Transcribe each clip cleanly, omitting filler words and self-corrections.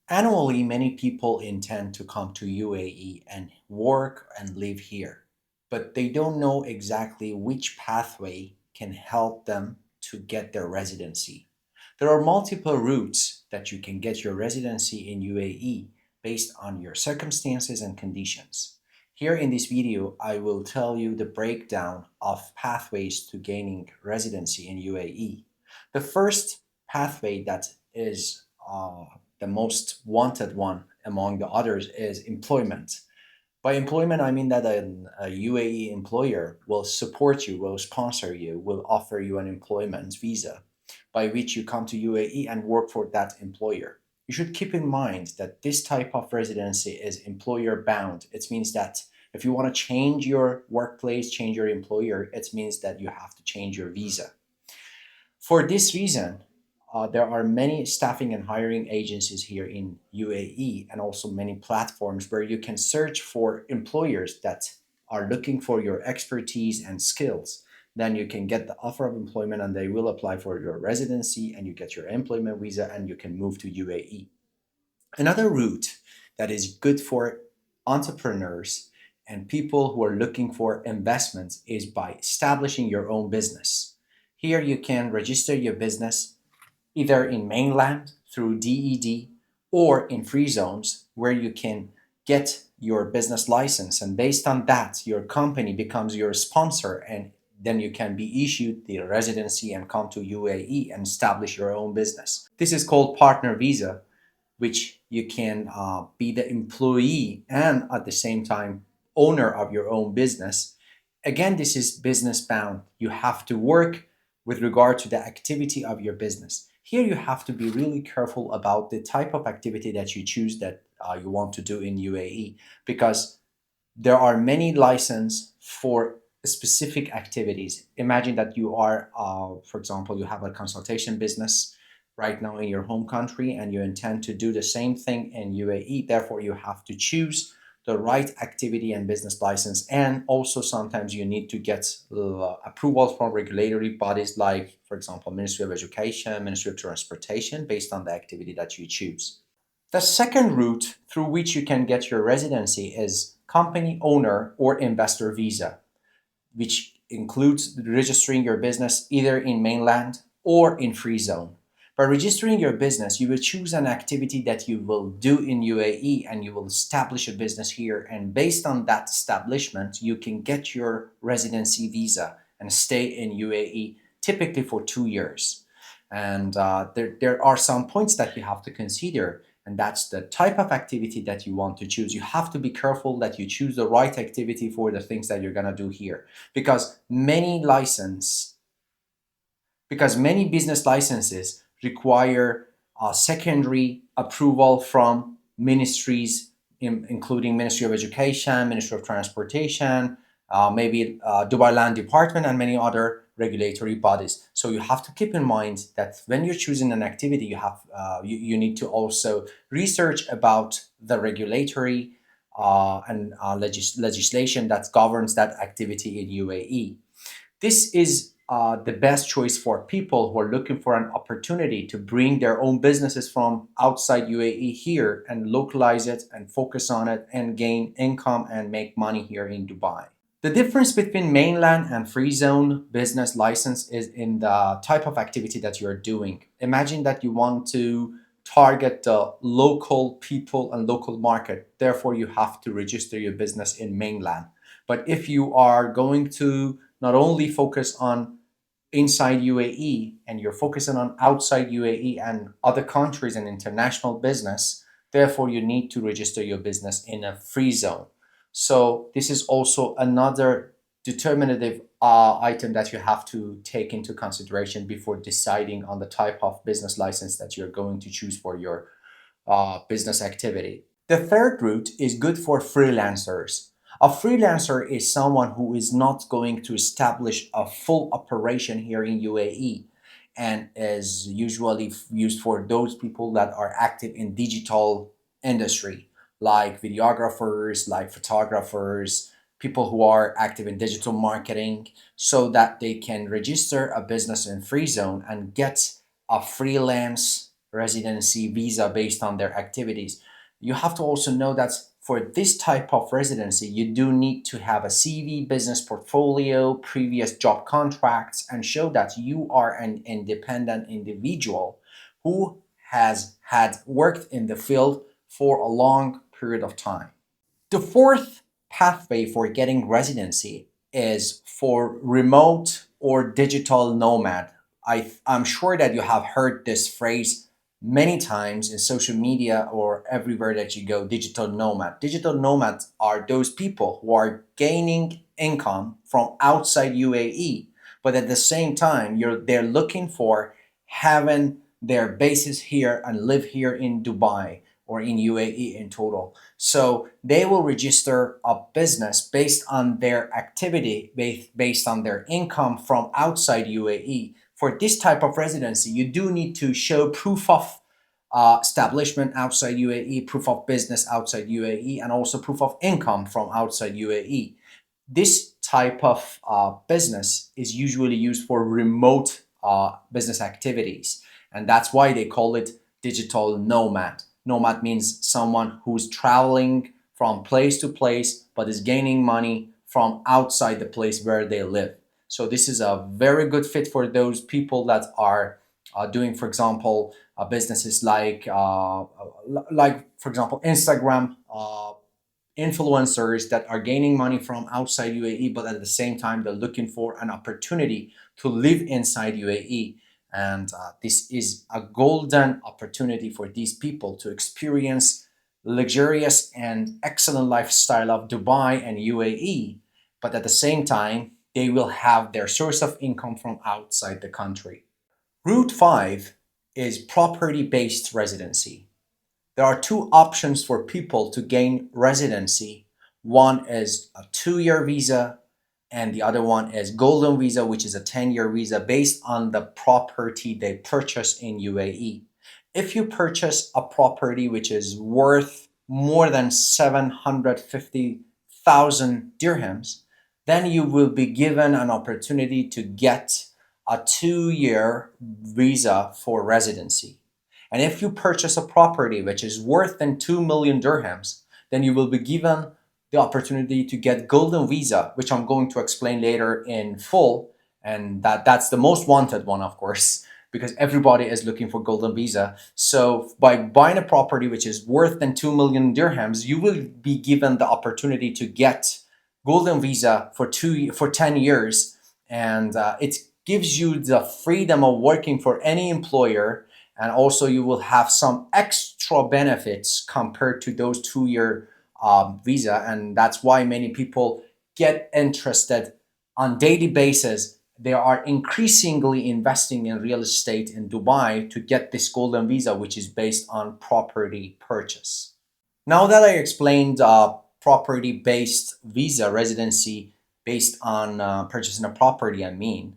Annually, many people intend to come to UAE and work and live here, but they don't know exactly which pathway can help them to get their residency. There are multiple routes that you can get your residency in UAE based on your circumstances and conditions. Here in this video, I will tell you the breakdown of pathways to gaining residency in UAE. The first pathway that is the most wanted one among the others is employment. By employment, I mean that a UAE employer will support you, will sponsor you, will offer you an employment visa by which you come to UAE and work for that employer. You should keep in mind that this type of residency is employer bound. It means that if you want to change your workplace, change your employer, it means that you have to change your visa. For this reason, there are many staffing and hiring agencies here in UAE and also many platforms where you can search for employers that are looking for your expertise and skills. Then you can get the offer of employment and they will apply for your residency and you get your employment visa and you can move to UAE. Another route that is good for entrepreneurs and people who are looking for investments is by establishing your own business. Here you can register your business either in mainland through DED or in free zones where you can get your business license, and based on that your company becomes your sponsor, and then you can be issued the residency and come to UAE and establish your own business. This is called partner visa, which you can be the employee and at the same time owner of your own business. Again, this is business bound. You have to work with regard to the activity of your business. Here, you have to be really careful about the type of activity that you choose that you want to do in UAE, because there are many licenses for specific activities. Imagine that you are, for example, you have a consultation business right now in your home country and you intend to do the same thing in UAE. Therefore, you have to choose the right activity and business license. And also sometimes you need to get approvals from regulatory bodies like, for example, Ministry of Education, Ministry of Transportation, based on the activity that you choose. The second route through which you can get your residency is company owner or investor visa, which includes registering your business either in mainland or in free zone. By registering your business, you will choose an activity that you will do in UAE and you will establish a business here. And based on that establishment, you can get your residency visa and stay in UAE typically for 2 years. And there are some points that you have to consider, and that's the type of activity that you want to choose. You have to be careful that you choose the right activity for the things that you're going to do here, because many business licenses require secondary approval from ministries, including Ministry of Education, Ministry of Transportation, maybe Dubai Land Department, and many other regulatory bodies. So you have to keep in mind that when you're choosing an activity, you need to also research about the regulatory and legislation that governs that activity in UAE. This is the best choice for people who are looking for an opportunity to bring their own businesses from outside UAE here and localize it and focus on it and gain income and make money here in Dubai. The difference between mainland and free zone business license is in the type of activity that you're doing. Imagine that you want to target the local people and local market. Therefore, you have to register your business in mainland. But if you are going to not only focus on inside UAE and you're focusing on outside UAE and other countries and international business, therefore you need to register your business in a free zone. So this is also another determinative item that you have to take into consideration before deciding on the type of business license that you're going to choose for your business activity. The third route is good for freelancers. A freelancer is someone who is not going to establish a full operation here in UAE and is usually used for those people that are active in digital industry, like videographers, like photographers, people who are active in digital marketing, so that they can register a business in free zone and get a freelance residency visa based on their activities. You have to also know that for this type of residency, you do need to have a CV, business portfolio, previous job contracts, and show that you are an independent individual who has had worked in the field for a long period of time. The fourth pathway for getting residency is for remote or digital nomad. I'm sure that you have heard this phrase many times in social media or everywhere that you go, digital nomad. Digital nomads are those people who are gaining income from outside UAE, but at the same time, they're looking for having their bases here and live here in Dubai or in UAE in total. So they will register a business based on their activity, based on their income from outside UAE. For this type of residency, you do need to show proof of establishment outside UAE, proof of business outside UAE, and also proof of income from outside UAE. This type of business is usually used for remote business activities, and that's why they call it digital nomad. Nomad means someone who's traveling from place to place but is gaining money from outside the place where they live. So this is a very good fit for those people that are doing, for example, businesses like for example, Instagram influencers that are gaining money from outside UAE, but at the same time, they're looking for an opportunity to live inside UAE. And this is a golden opportunity for these people to experience luxurious and excellent lifestyle of Dubai and UAE, but at the same time, they will have their source of income from outside the country. Route 5 is property based residency. There are two options for people to gain residency. One is a 2-year visa, and the other one is golden visa, which is a 10-year visa based on the property they purchase in UAE. If you purchase a property which is worth more than 750,000 dirhams, then you will be given an opportunity to get a 2-year visa for residency. And if you purchase a property which is worth than 2 million dirhams, then you will be given the opportunity to get golden visa, which I'm going to explain later in full. And that's the most wanted one, of course, because everybody is looking for golden visa. So by buying a property which is worth than 2 million dirhams, you will be given the opportunity to get golden visa for 10 years. And it gives you the freedom of working for any employer, and also you will have some extra benefits compared to those 2-year visa, and that's why many people get interested on daily basis. They are increasingly investing in real estate in Dubai to get this golden visa, which is based on property purchase. Now that I explained property based visa residency based on purchasing a property, and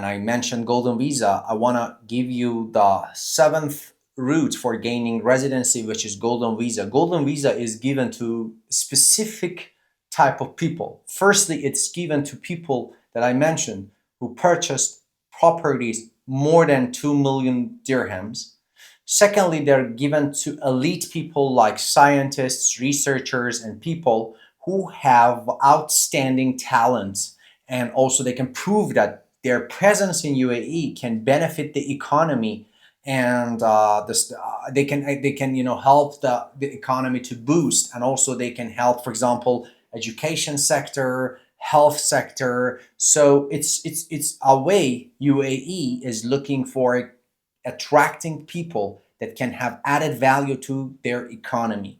I mentioned golden visa, I want to give you the seventh route for gaining residency, which is golden visa. Golden visa is given to specific type of people. Firstly, it's given to people that I mentioned who purchased properties more than 2 million dirhams. Secondly, they're given to elite people like scientists, researchers, and people who have outstanding talents, and also they can prove that their presence in UAE can benefit the economy, and they can help the economy to boost, and also they can help, for example, education sector, health sector. So it's a way UAE is looking for attracting people that can have added value to their economy.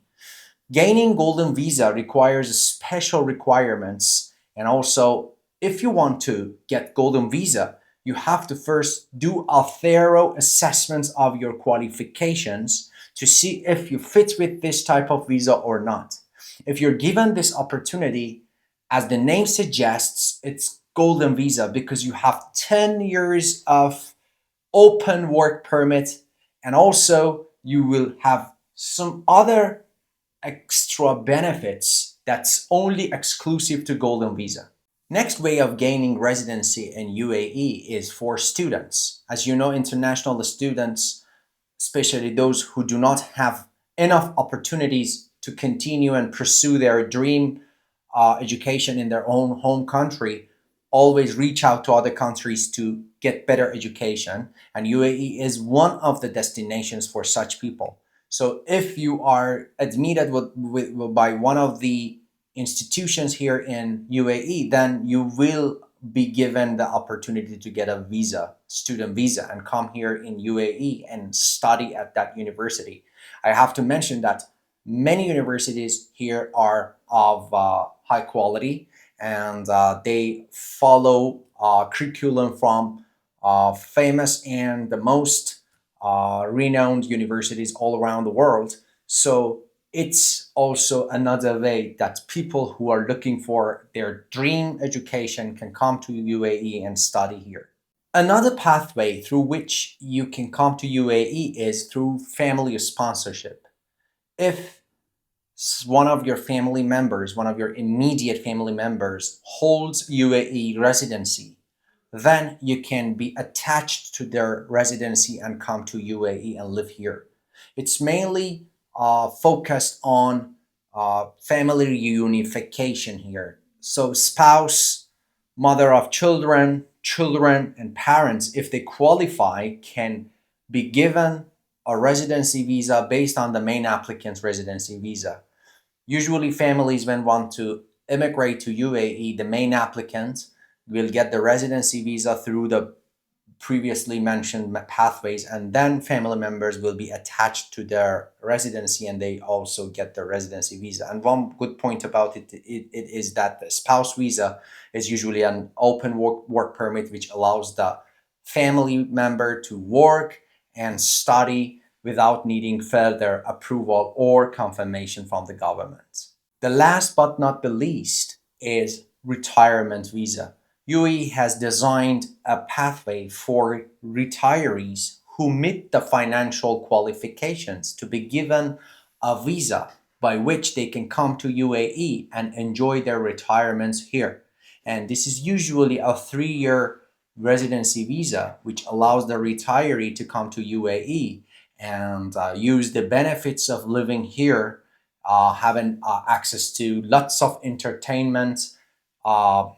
Gaining golden visa requires special requirements, and also if you want to get golden visa, you have to first do a thorough assessment of your qualifications to see if you fit with this type of visa or not. If you're given this opportunity, as the name suggests, it's golden visa because you have 10 years of open work permit, and also you will have some other extra benefits that's only exclusive to golden visa. Next way of gaining residency in UAE is for students. As you know, international students especially those who do not have enough opportunities to continue and pursue their dream education in their own home country, always reach out to other countries to get better education. And UAE is one of the destinations for such people. So if you are admitted by one of the institutions here in UAE, then you will be given the opportunity to get a visa, student visa, and come here in UAE and study at that university. I have to mention that many universities here are of high quality, and they follow curriculum from famous and the most renowned universities all around the world. So it's also another way that people who are looking for their dream education can come to UAE and study here. Another pathway through which you can come to UAE is through family sponsorship. If one of your family members, one of your immediate family members, holds UAE residency, then you can be attached to their residency and come to UAE and live here. It's mainly focused on family reunification here. So, spouse, mother of children, children, and parents, if they qualify, can be given a residency visa based on the main applicant's residency visa. Usually, families, when want to immigrate to UAE, the main applicant will get the residency visa through the previously mentioned pathways, and then family members will be attached to their residency and they also get the residency visa. And one good point about it is that the spouse visa is usually an open work permit, which allows the family member to work and study without needing further approval or confirmation from the government. The last but not the least is retirement visa. UAE has designed a pathway for retirees who meet the financial qualifications to be given a visa by which they can come to UAE and enjoy their retirements here. And this is usually a 3-year residency visa, which allows the retiree to come to UAE and use the benefits of living here, having access to lots of entertainment, uh,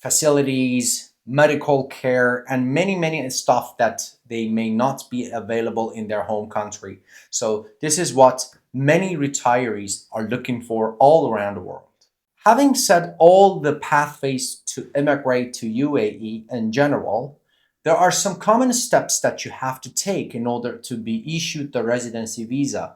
facilities, medical care, and many, many stuff that they may not be available in their home country. So, this is what many retirees are looking for all around the world. Having said all the pathways to immigrate to UAE in general, there are some common steps that you have to take in order to be issued the residency visa.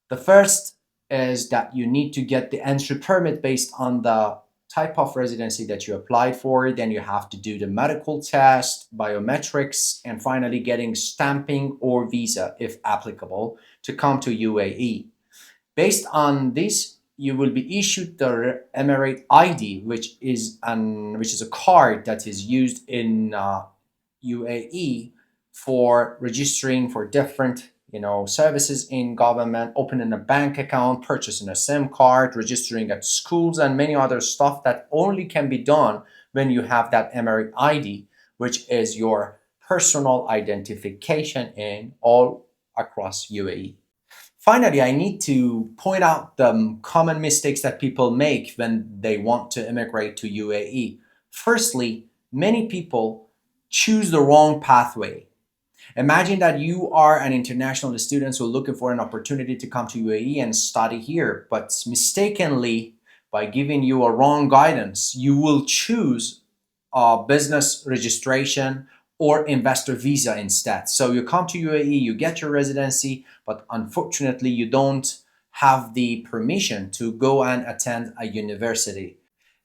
The first is that you need to get the entry permit based on the type of residency that you applied for. Then you have to do the medical test, biometrics, and finally getting stamping or visa, if applicable, to come to UAE. Based on this, you will be issued the Emirate ID, which is a card that is used in UAE for registering for different services in government, opening a bank account, purchasing a SIM card, registering at schools, and many other stuff that only can be done when you have that Emirate ID, which is your personal identification in all across UAE. Finally, I need to point out the common mistakes that people make when they want to immigrate to UAE. Firstly, many people choose the wrong pathway. Imagine that you are an international student who are looking for an opportunity to come to UAE and study here, but mistakenly, by giving you a wrong guidance, you will choose business registration or investor visa instead. So you come to UAE, you get your residency, but unfortunately, you don't have the permission to go and attend a university.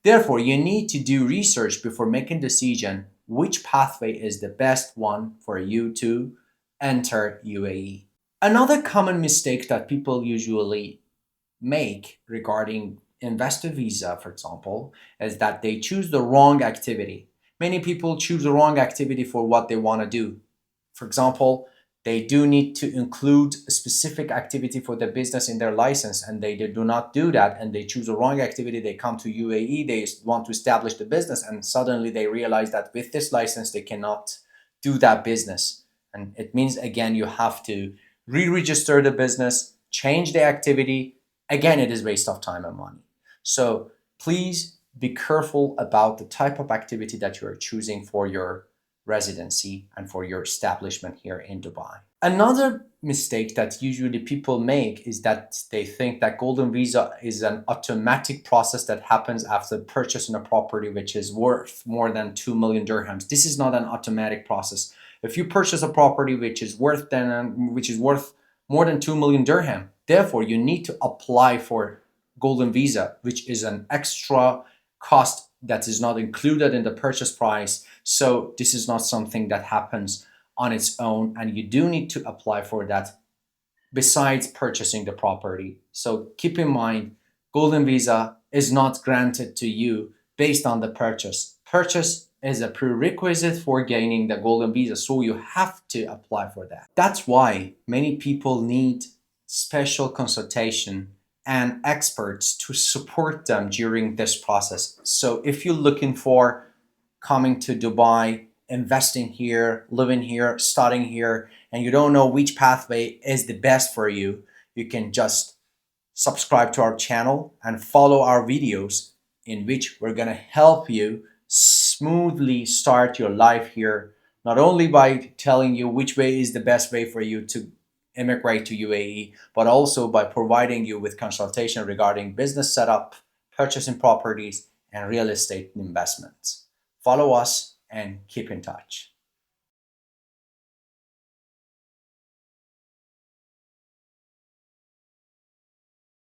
Therefore, you need to do research before making decision which pathway is the best one for you to enter UAE. Another common mistake that people usually make regarding investor visa, for example, is that they choose the wrong activity. Many people choose the wrong activity for what they want to do. For example, they do need to include a specific activity for their business in their license, and they do not do that, and they choose the wrong activity. They come to UAE, they want to establish the business, and suddenly they realize that with this license, they cannot do that business. And it means, again, you have to re-register the business, change the activity. Again, it is waste of time and money. So please be careful about the type of activity that you are choosing for your residency and for your establishment here in Dubai. Another mistake that usually people make is that they think that golden visa is an automatic process that happens after purchasing a property which is worth more than 2 million dirhams. This is not an automatic process. If you purchase a property which is worth more than 2 million dirham, therefore you need to apply for golden visa, which is an extra cost that is not included in the purchase price. So this is not something that happens on its own, and you do need to apply for that besides purchasing the property. So keep in mind, golden visa is not granted to you based on the purchase. Purchase is a prerequisite for gaining the golden visa, so you have to apply for that. That's why many people need special consultation and experts to support them during this process. So if you're looking for coming to Dubai, investing here, living here, studying here, and you don't know which pathway is the best for you, you can just subscribe to our channel and follow our videos in which we're going to help you smoothly start your life here, not only by telling you which way is the best way for you to immigrate to UAE, but also by providing you with consultation regarding business setup, purchasing properties, and real estate investments. Follow us and keep in touch.